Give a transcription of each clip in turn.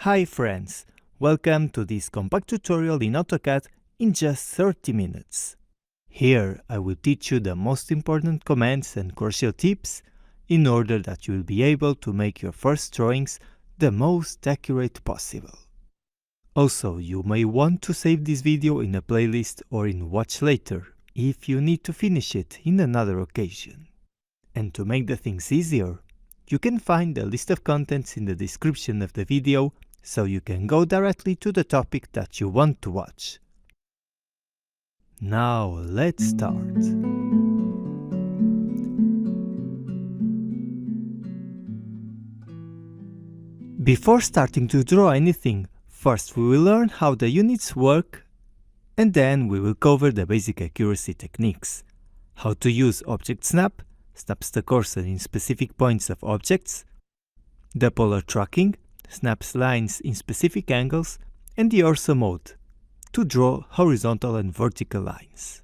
Hi friends, welcome to this compact tutorial in AutoCAD in just 30 minutes. Here I will teach you the most important commands and crucial tips in order that you will be able to make your first drawings the most accurate possible. Also, you may want to save this video in a playlist or in watch later if you need to finish it in another occasion. And to make the things easier, you can find the list of contents in the description of the video so you can go directly to the topic that you want to watch. Now let's start. Before starting to draw anything, first we will learn how the units work, and then we will cover the basic accuracy techniques. How to use Object Snap, snaps the cursor in specific points of objects, the polar tracking, snaps lines in specific angles, and the Ortho mode, to draw horizontal and vertical lines.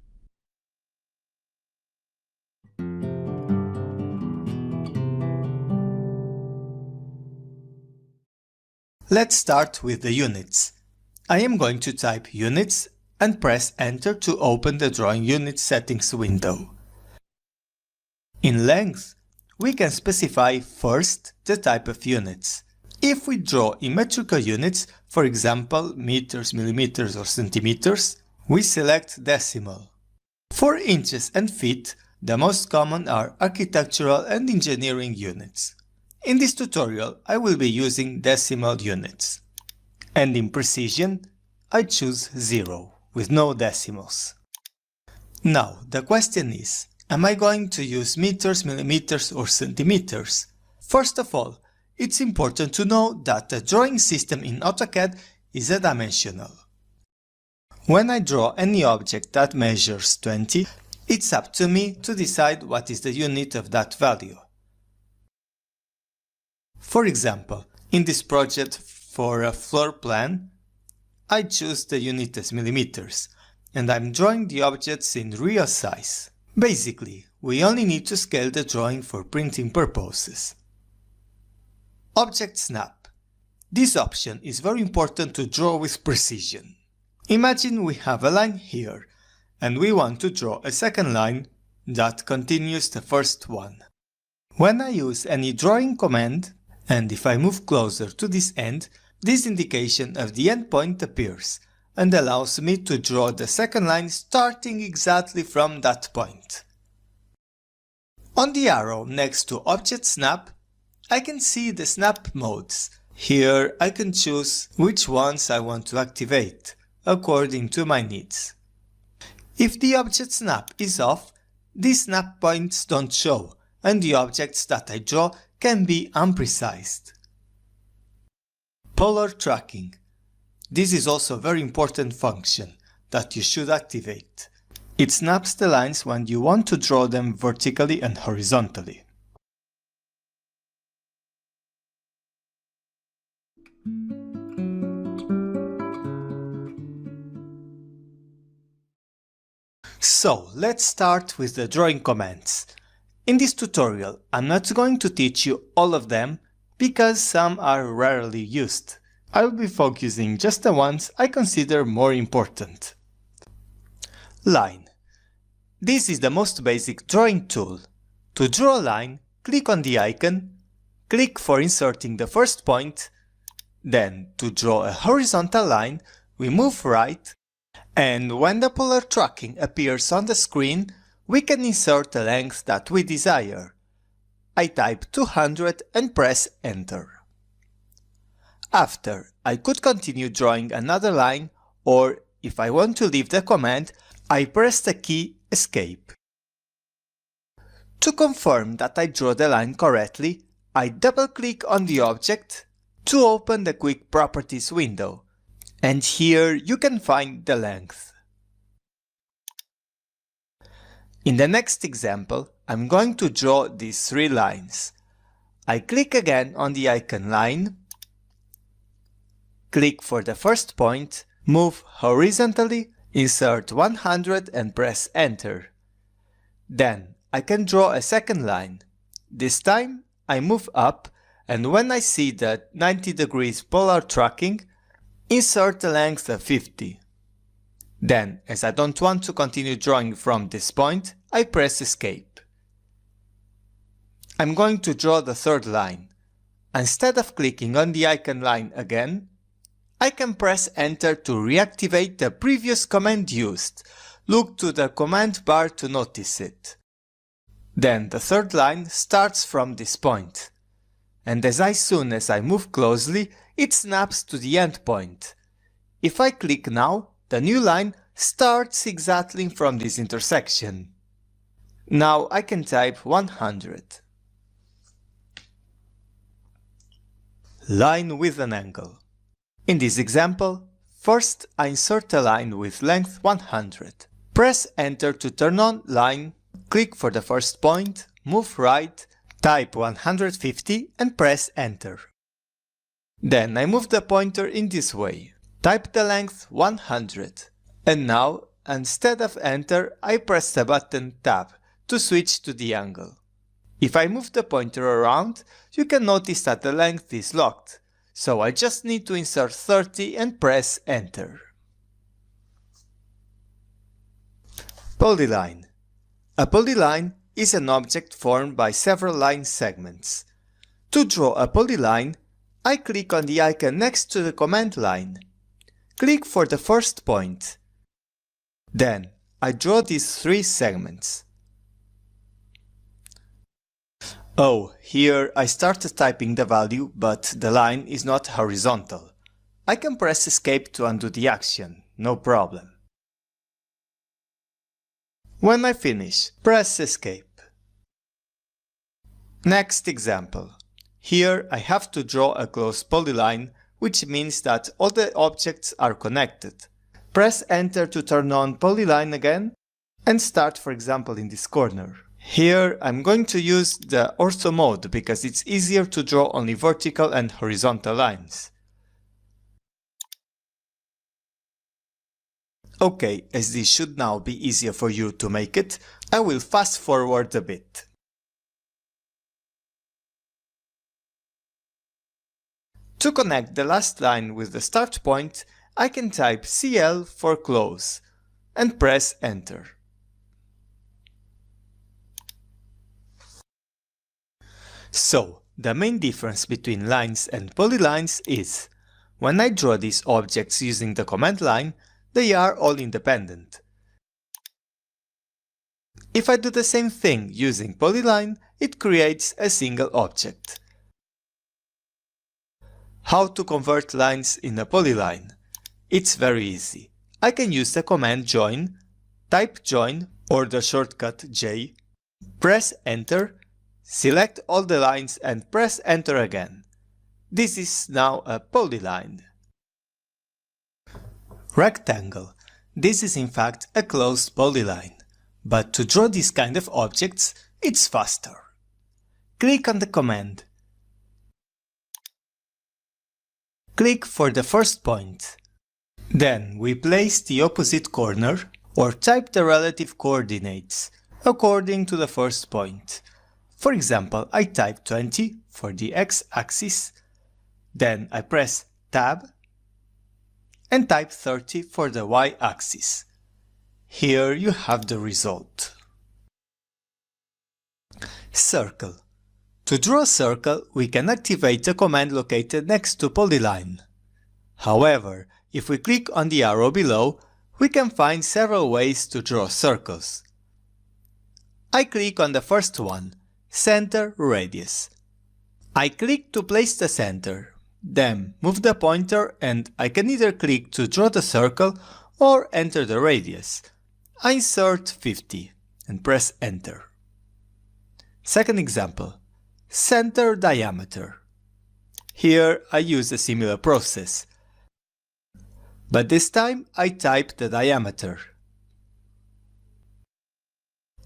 Let's start with the units. I am going to type units and press enter to open the drawing unit settings window. In length, we can specify first the type of units. If we draw in metrical units, for example meters, millimeters or centimeters, we select decimal. For inches and feet, the most common are architectural and engineering units. In this tutorial, I will be using decimal units. And in precision, I choose 0, with no decimals. Now, the question is, am I going to use meters, millimeters or centimeters? First of all, it's important to know that the drawing system in AutoCAD is a dimensional. When I draw any object that measures 20, it's up to me to decide what is the unit of that value. For example, in this project for a floor plan, I choose the unit as millimeters, and I'm drawing the objects in real size. Basically, we only need to scale the drawing for printing purposes. Object Snap. This option is very important to draw with precision. Imagine we have a line here, and we want to draw a second line that continues the first one. When I use any drawing command, and if I move closer to this end, this indication of the endpoint appears and allows me to draw the second line starting exactly from that point. On the arrow next to Object Snap, I can see the snap modes. Here I can choose which ones I want to activate, according to my needs. If the Object Snap is off, these snap points don't show, and the objects that I draw can be unprecise. Polar tracking. This is also a very important function that you should activate. It snaps the lines when you want to draw them vertically and horizontally. So, let's start with the drawing commands. In this tutorial, I'm not going to teach you all of them because some are rarely used. I'll be focusing just the ones I consider more important. Line. This is the most basic drawing tool. To draw a line, click on the icon, click for inserting the first point, then to draw a horizontal line, we move right, and when the polar tracking appears on the screen, we can insert the length that we desire. I type 200 and press enter. After, I could continue drawing another line, or if I want to leave the command, I press the key escape. To confirm that I draw the line correctly, I double-click on the object to open the Quick Properties window, and here you can find the length. In the next example, I'm going to draw these 3 lines. I click again on the icon line, click for the first point, move horizontally, insert 100 and press enter. Then I can draw a second line. This time I move up and when I see the 90 degrees polar tracking, insert a length of 50. Then, as I don't want to continue drawing from this point, I press Escape. I'm going to draw the third line. Instead of clicking on the icon line again, I can press Enter to reactivate the previous command used. Look to the command bar to notice it. Then the third line starts from this point. And as soon as I move closely, it snaps to the end point. If I click now, the new line starts exactly from this intersection. Now I can type 100. Line with an angle. In this example, first I insert a line with length 100. Press Enter to turn on line, click for the first point, move right, type 150 and press Enter. Then I move the pointer in this way, type the length 100. And now, instead of Enter, I press the button Tab to switch to the angle. If I move the pointer around, you can notice that the length is locked, so I just need to insert 30 and press Enter. Polyline. A polyline is an object formed by several line segments. To draw a polyline, I click on the icon next to the command line. Click for the first point. Then, I draw these three segments. Oh, here I started typing the value, but the line is not horizontal. I can press Escape to undo the action, no problem. When I finish, press Escape. Next example. Here I have to draw a closed polyline, which means that all the objects are connected. Press Enter to turn on polyline again, and start, for example, in this corner. Here I'm going to use the ortho mode because it's easier to draw only vertical and horizontal lines. Okay, as this should now be easier for you to make it, I will fast forward a bit. To connect the last line with the start point, I can type CL for close and press Enter. So, the main difference between lines and polylines is, when I draw these objects using the command line, they are all independent. If I do the same thing using polyline, it creates a single object. How to convert lines in a polyline? It's very easy. I can use the command join, type join or the shortcut J, press Enter, select all the lines and press Enter again. This is now a polyline. Rectangle. This is in fact a closed polyline, but to draw this kind of objects, it's faster. Click on the command. Click for the first point. Then we place the opposite corner or type the relative coordinates according to the first point. For example, I type 20 for the x-axis, then I press Tab and type 30 for the y-axis. Here you have the result. Circle. To draw a circle, we can activate the command located next to polyline. However, if we click on the arrow below, we can find several ways to draw circles. I click on the first one, Center Radius. I click to place the center, then move the pointer and I can either click to draw the circle or enter the radius. I insert 50 and press Enter. Second example, Center Diameter. Here I use a similar process, but this time I type the diameter.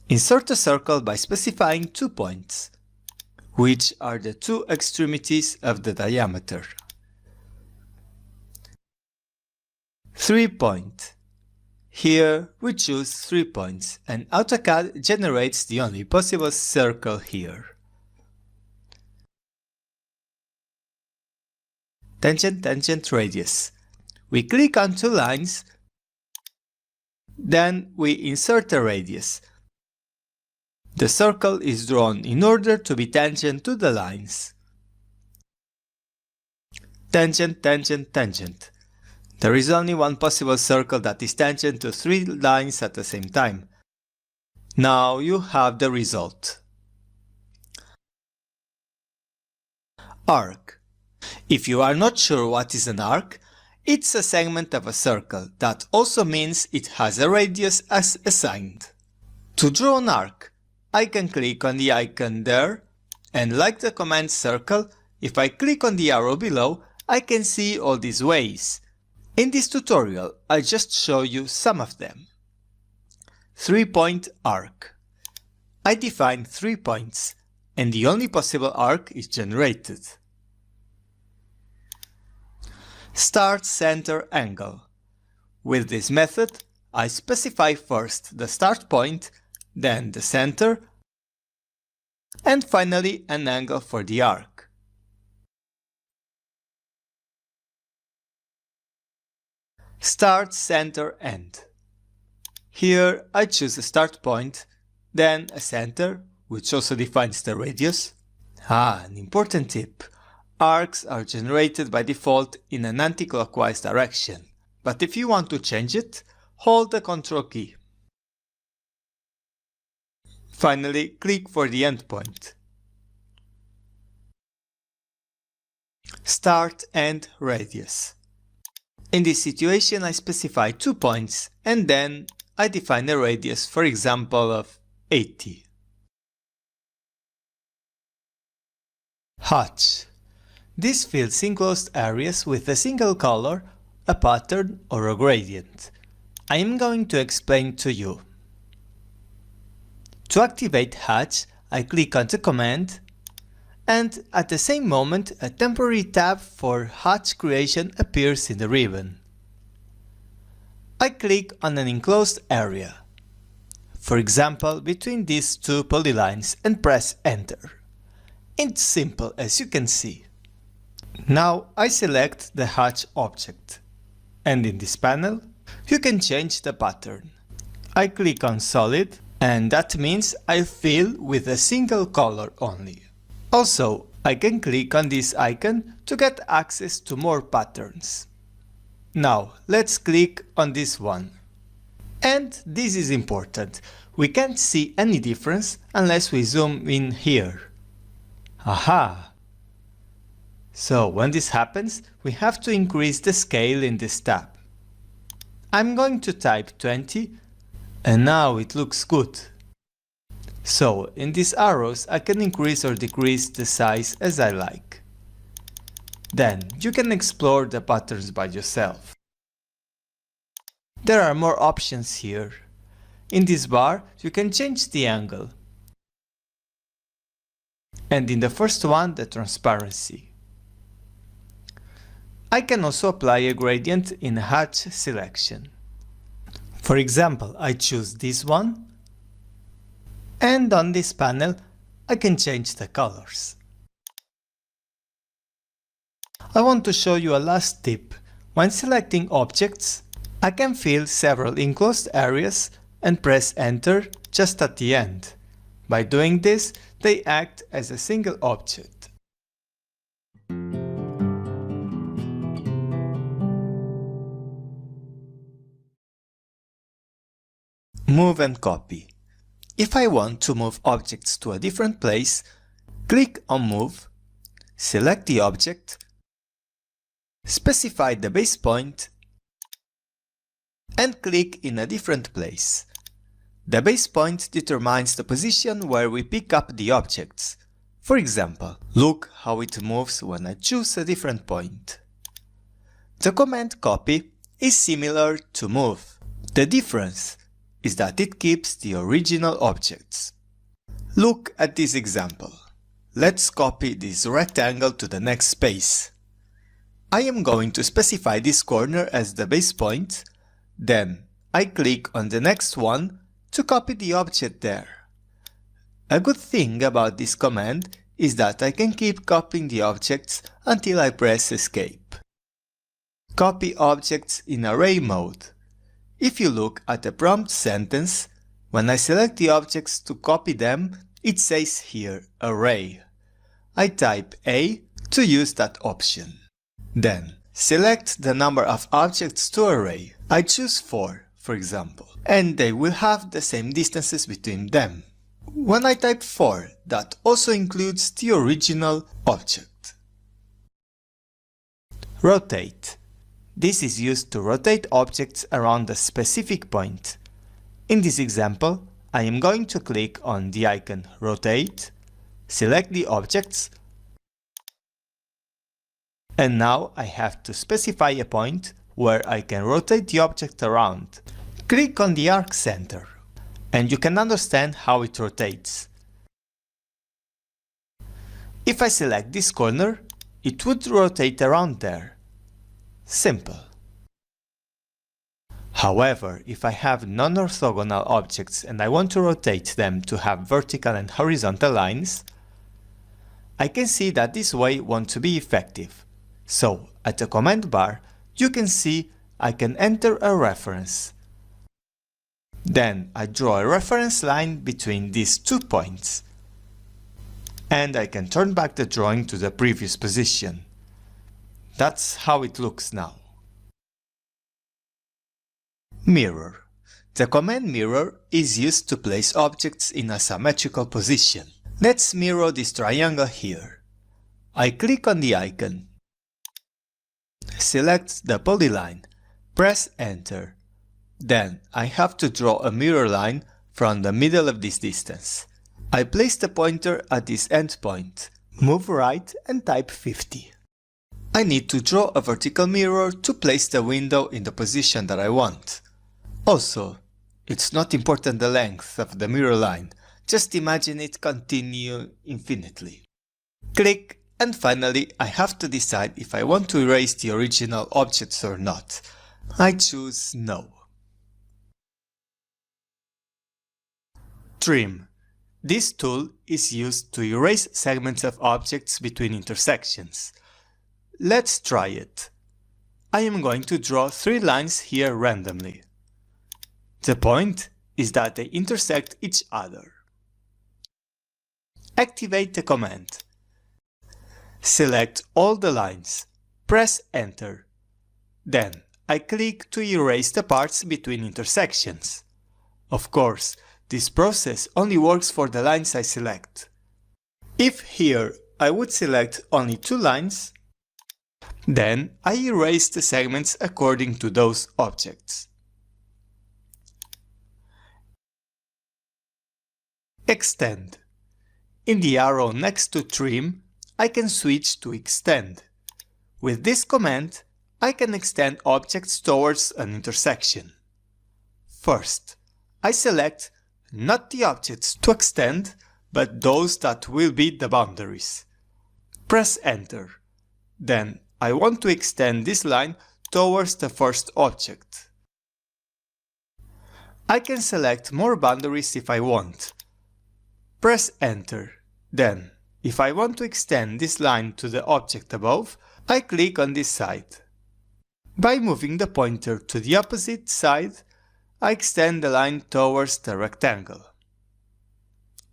Insert a circle by specifying 2 points, which are the two extremities of the diameter. 3 point. Here we choose 3 points and AutoCAD generates the only possible circle here. tangent, tangent, radius. We click on two lines, then we insert a radius. The circle is drawn in order to be tangent to the lines. Tangent, tangent, tangent. There is only one possible circle that is tangent to three lines at the same time. Now you have the result. Arc. If you are not sure what is an arc, it's a segment of a circle that also means it has a radius as assigned. To draw an arc, I can click on the icon there, and like the command circle, if I click on the arrow below, I can see all these ways. In this tutorial, I just show you some of them. 3-point arc. I define 3 points, and the only possible arc is generated. Start center angle. With this method, I specify first the start point, then the center, and finally an angle for the arc. Start center end. Here I choose a start point, then a center, which also defines the radius. An important tip. Arcs are generated by default in an anti-clockwise direction, but if you want to change it, hold the Ctrl key. Finally, click for the endpoint. Start end radius. In this situation, I specify 2 points and then I define a radius, for example, of 80. Hatch. This fills enclosed areas with a single color, a pattern or a gradient. I am going to explain to you. To activate Hatch, I click on the command, and at the same moment a temporary tab for hatch creation appears in the ribbon. I click on an enclosed area, for example between these two polylines, and press Enter. It's simple, as you can see. Now I select the hatch object, and in this panel you can change the pattern. I click on Solid, and that means I fill with a single color only. Also, I can click on this icon to get access to more patterns. Now let's click on this one. And this is important. We can't see any difference unless we zoom in here. Aha! So when this happens, we have to increase the scale in this tab. I'm going to type 20, and now it looks good. So in these arrows I can increase or decrease the size as I like. Then you can explore the patterns by yourself. There are more options here. In this bar you can change the angle. And in the first one, the transparency. I can also apply a gradient in hatch selection. For example, I choose this one, and on this panel I can change the colors. I want to show you a last tip. When selecting objects, I can fill several enclosed areas and press Enter just at the end. By doing this, they act as a single object. Move and copy. If I want to move objects to a different place, click on Move, select the object, specify the base point, and click in a different place. The base point determines the position where we pick up the objects. For example, look how it moves when I choose a different point. The command copy is similar to move. The difference is that it keeps the original objects. Look at this example. Let's copy this rectangle to the next space. I am going to specify this corner as the base point, then I click on the next one to copy the object there. A good thing about this command is that I can keep copying the objects until I press Escape. Copy objects in array mode. If you look at the prompt sentence, when I select the objects to copy them, it says here Array. I type A to use that option. Then, select the number of objects to array. I choose 4, for example, and they will have the same distances between them. When I type 4, that also includes the original object. Rotate. This is used to rotate objects around a specific point. In this example, I am going to click on the icon Rotate, select the objects, and now I have to specify a point where I can rotate the object around. Click on the arc center, and you can understand how it rotates. If I select this corner, it would rotate around there. Simple. However, if I have non-orthogonal objects and I want to rotate them to have vertical and horizontal lines, I can see that this way won't be effective. So, at the command bar, you can see I can enter a reference. Then I draw a reference line between these 2 points. And I can turn back the drawing to the previous position. That's how it looks now. Mirror. The command mirror is used to place objects in a symmetrical position. Let's mirror this triangle here. I click on the icon. Select the polyline. Press Enter. Then I have to draw a mirror line from the middle of this distance. I place the pointer at this endpoint. Move right and type 50. I need to draw a vertical mirror to place the window in the position that I want. Also, it's not important the length of the mirror line, just imagine it continue infinitely. Click, and finally I have to decide if I want to erase the original objects or not. I choose No. Trim. This tool is used to erase segments of objects between intersections. Let's try it. I am going to draw 3 lines here randomly. The point is that they intersect each other. Activate the command. Select all the lines. Press Enter. Then I click to erase the parts between intersections. Of course, this process only works for the lines I select. If here I would select only 2 lines, then I erase the segments according to those objects. Extend. In the arrow next to Trim, I can switch to Extend. With this command, I can extend objects towards an intersection. First, I select not the objects to extend, but those that will be the boundaries. Press Enter. Then I want to extend this line towards the first object. I can select more boundaries if I want. Press Enter. Then, if I want to extend this line to the object above, I click on this side. By moving the pointer to the opposite side, I extend the line towards the rectangle.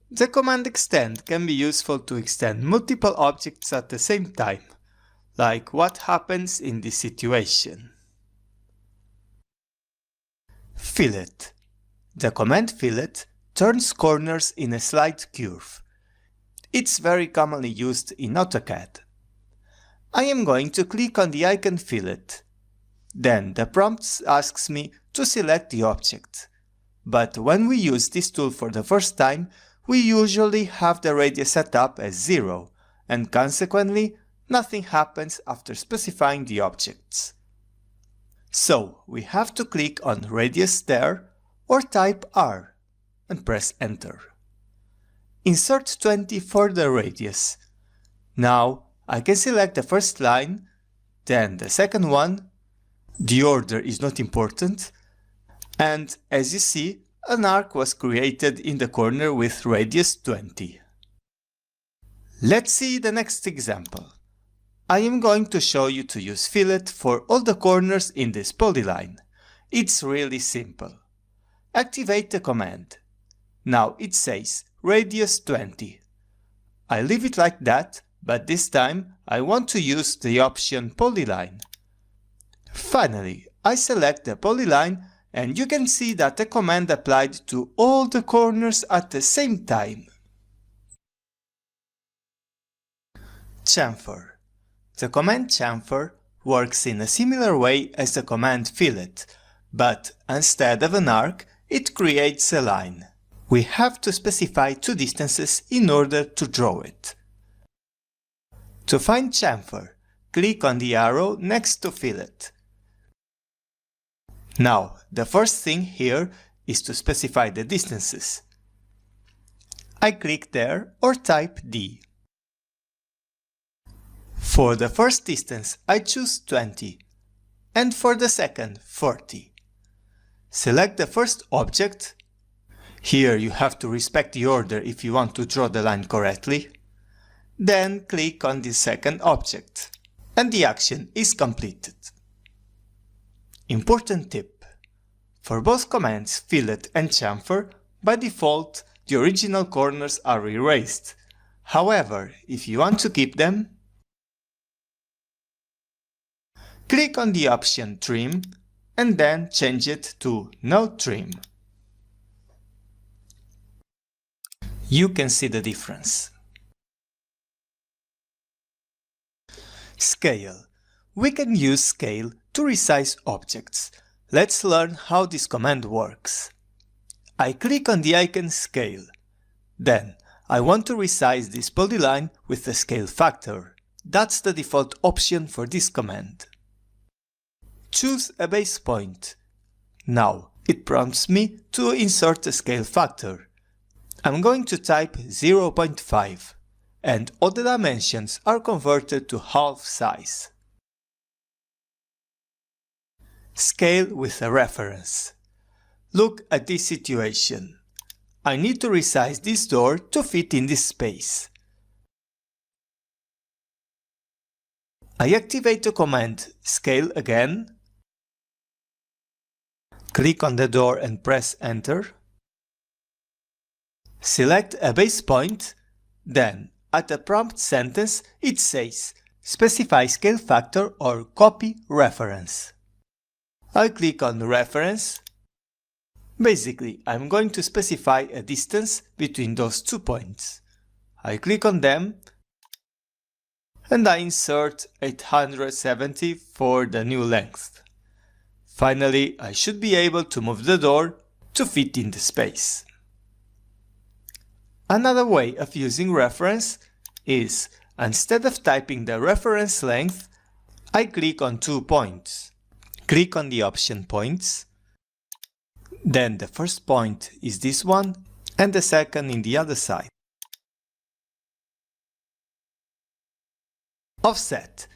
The command Extend can be useful to extend multiple objects at the same time, like what happens in this situation. Fillet. The command Fillet turns corners in a slight curve. It's very commonly used in AutoCAD. I am going to click on the icon Fillet. Then the prompt asks me to select the object. But when we use this tool for the first time, we usually have the radius set up as 0, and consequently, nothing happens after specifying the objects. So we have to click on Radius there, or type R, and press Enter. Insert 20 for the radius. Now I can select the first line, then the second one. The order is not important, and as you see, an arc was created in the corner with radius 20. Let's see the next example. I am going to show you to use fillet for all the corners in this polyline. It's really simple. Activate the command. Now it says radius 20. I leave it like that, but this time I want to use the option polyline. Finally, I select the polyline and you can see that the command applied to all the corners at the same time. Chamfer. The command chamfer works in a similar way as the command fillet, but instead of an arc, it creates a line. We have to specify two distances in order to draw it. To find chamfer, click on the arrow next to fillet. Now, the first thing here is to specify the distances. I click there or type D. For the first distance, I choose 20, and for the second, 40. Select the first object. Here you have to respect the order if you want to draw the line correctly. Then click on the second object, and the action is completed. Important tip: for both commands, fillet and chamfer, by default, the original corners are erased. However, if you want to keep them, click on the option Trim and then change it to No Trim. You can see the difference. Scale. We can use scale to resize objects. Let's learn how this command works. I click on the icon Scale. Then, I want to resize this polyline with the scale factor. That's the default option for this command. Choose a base point. Now, it prompts me to insert a scale factor. I'm going to type 0.5, and all the dimensions are converted to half size. Scale with a reference. Look at this situation. I need to resize this door to fit in this space. I activate the command Scale again. Click on the door and press Enter. Select a base point, then at the prompt sentence it says Specify scale factor or copy reference. I click on Reference. Basically, I'm going to specify a distance between those 2 points. I click on them and I insert 870 for the new length. Finally, I should be able to move the door to fit in the space. Another way of using reference is, instead of typing the reference length, I click on 2 points. Click on the option Points. Then the first point is this one, and the second in the other side. Offset.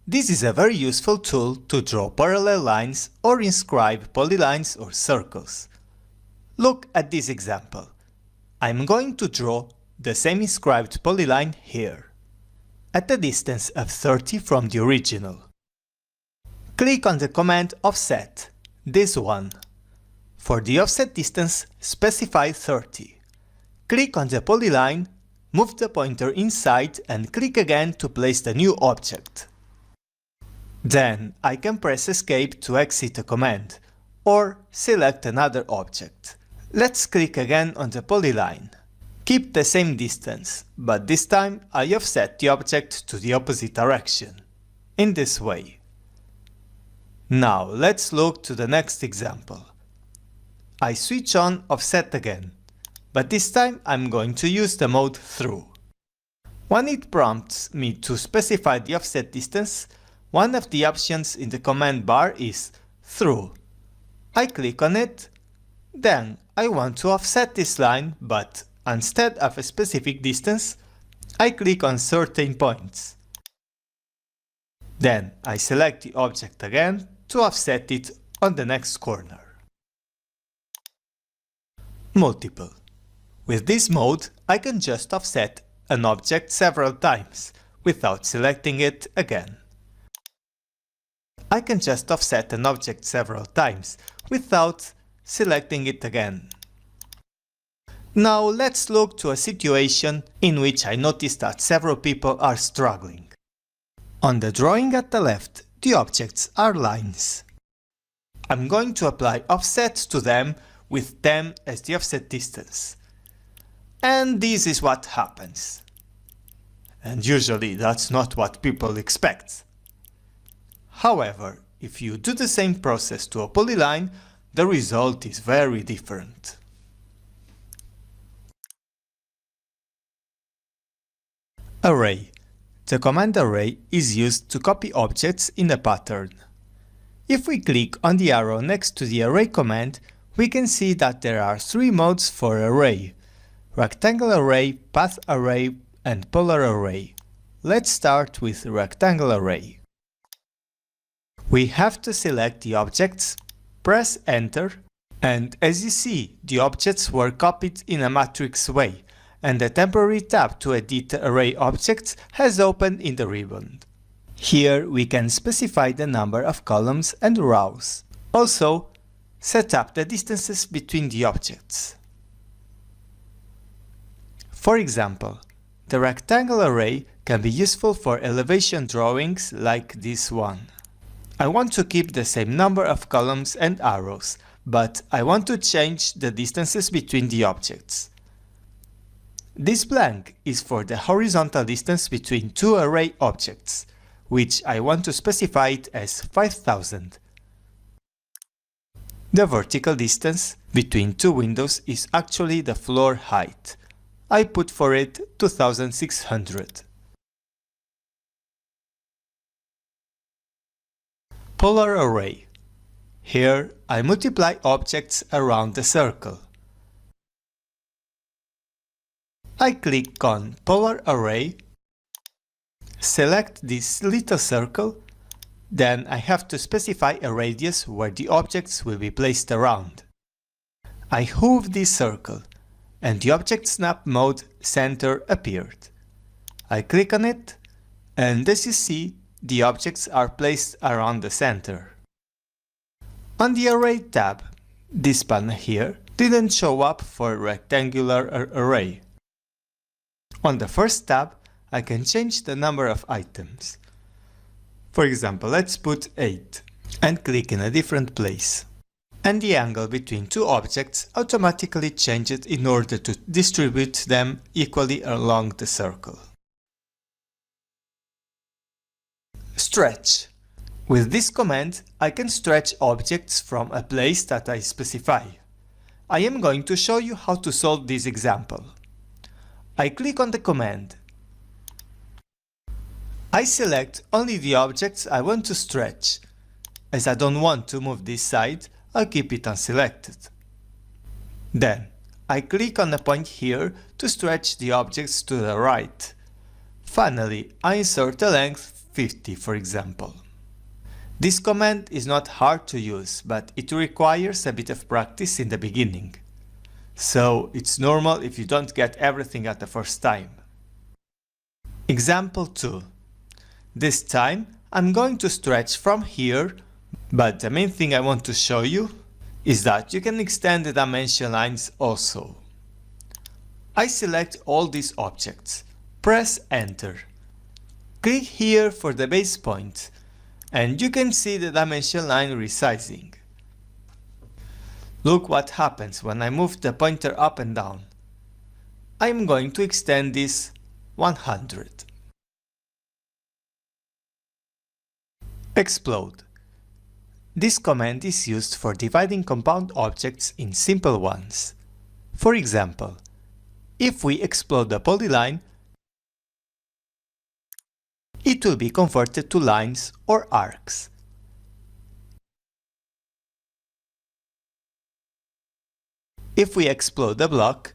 This is a very useful tool to draw parallel lines or inscribe polylines or circles. Look at this example. I'm going to draw the same inscribed polyline here, at a distance of 30 from the original. Click on the command Offset, this one. For the offset distance, specify 30. Click on the polyline, move the pointer inside and click again to place the new object. Then I can press Escape to exit the command, or select another object. Let's click again on the polyline. Keep the same distance, but this time I offset the object to the opposite direction. In this way. Now let's look to the next example. I switch on Offset again, but this time I'm going to use the mode Through. When it prompts me to specify the offset distance, one of the options in the command bar is Through. I click on it, then I want to offset this line, but instead of a specific distance, I click on certain points. Then I select the object again to offset it on the next corner. Multiple. With this mode, I can just offset an object several times without selecting it again. I can just offset an object several times without selecting it again. Now let's look to a situation in which I notice that several people are struggling. On the drawing at the left, the objects are lines. I'm going to apply offset to them with 10 as the offset distance. And this is what happens. And usually that's not what people expect. However, if you do the same process to a polyline, the result is very different. Array. The command array is used to copy objects in a pattern. If we click on the arrow next to the array command, we can see that there are three modes for array: rectangle array, path array, and polar array. Let's start with rectangle array. We have to select the objects, press enter, and as you see, the objects were copied in a matrix way, and the temporary tab to edit array objects has opened in the ribbon. Here we can specify the number of columns and rows. Also, set up the distances between the objects. For example, the rectangle array can be useful for elevation drawings like this one. I want to keep the same number of columns and arrows, but I want to change the distances between the objects. This blank is for the horizontal distance between two array objects, which I want to specify it as 5000. The vertical distance between two windows is actually the floor height. I put for it 2600. Polar array. Here I multiply objects around the circle. I click on Polar Array, select this little circle, then I have to specify a radius where the objects will be placed around. I hover this circle, and the Object Snap Mode Center appeared. I click on it, and as you see, the objects are placed around the center. On the Array tab, this panel here didn't show up for rectangular array. On the first tab, I can change the number of items. For example, let's put 8 and click in a different place. And the angle between two objects automatically changes in order to distribute them equally along the circle. Stretch. With this command, I can stretch objects from a place that I specify. I am going to show you how to solve this example. I click on the command. I select only the objects I want to stretch. As I don't want to move this side, I'll keep it unselected. Then, I click on the point here to stretch the objects to the right. Finally, I insert a length 50, for example. This command is not hard to use, but it requires a bit of practice in the beginning. So it's normal if you don't get everything at the first time. Example 2. This time I'm going to stretch from here, but the main thing I want to show you is that you can extend the dimension lines also. I select all these objects, press enter. Click here for the base point, and you can see the dimension line resizing. Look what happens when I move the pointer up and down. I am going to extend this 100. Explode. This command is used for dividing compound objects in simple ones. For example, if we explode a polyline, it will be converted to lines or arcs. If we explode a block,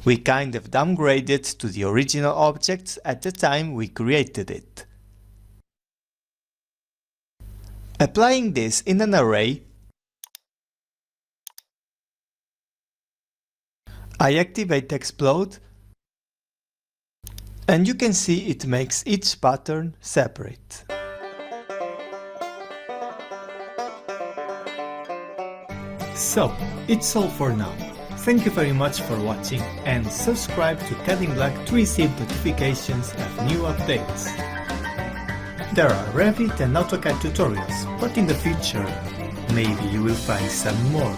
we kind of downgrade it to the original objects at the time we created it. Applying this in an array, I activate Explode, and you can see it makes each pattern separate. So, it's all for now. Thank you very much for watching and subscribe to Cutting Black to receive notifications of new updates. There are Revit and AutoCAD tutorials, but in the future, maybe you will find some more.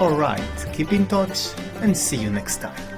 Alright, keep in touch and see you next time.